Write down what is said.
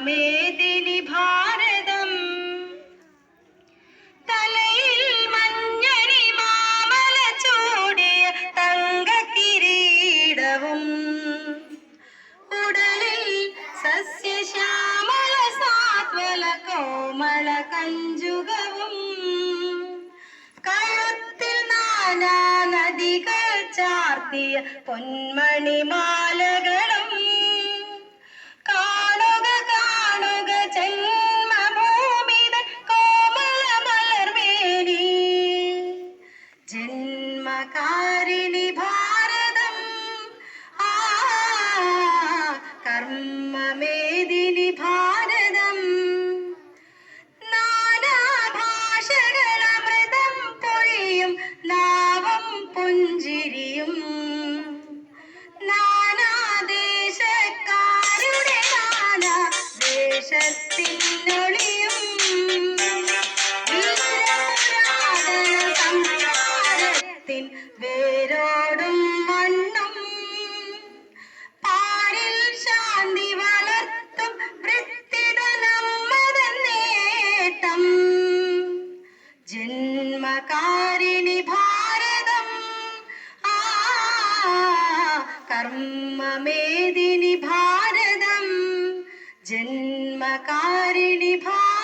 കർമ്മമേദിനി ഭാരതം. തലയിൽ മഞ്ഞണി മാമല ചൂടിയ തങ്കക്കിരീടവും ഉടലിൽ സസ്യശ്യാമള സാത്വല കോമള കഞ്ചുകവും കഴുത്തിൽ നാനാ നദികൾ ചാർത്തിയ പൊന്മണിമാലകളും കാണുക കാണുക ജന്മഭൂമിത കോമള മലർമേനി ജന്മകാരിണി ഭാരതം. ആ കർമ്മമേദിനി ഭാരതം. നാനാഭാഷകളമൃതം പൊഴിയും നാവം പുഞ്ചിരിയും നാനാദേശക്കാരുടെ നാനാ ദേശത്തിനൊളിയും വീരപുരാതന സംസ്കാരത്തിൻ വേരോടും മണ്ണും പാരിൽ ശാന്തി വളർത്തും വൃത്തിത നമ്മതൻ നേട്ടം. ജന്മകാരിണി ഭാരതം. ആ കർമ്മമേദിനി ഭാരതം. ജന്മകാരിണി ഭാരതം.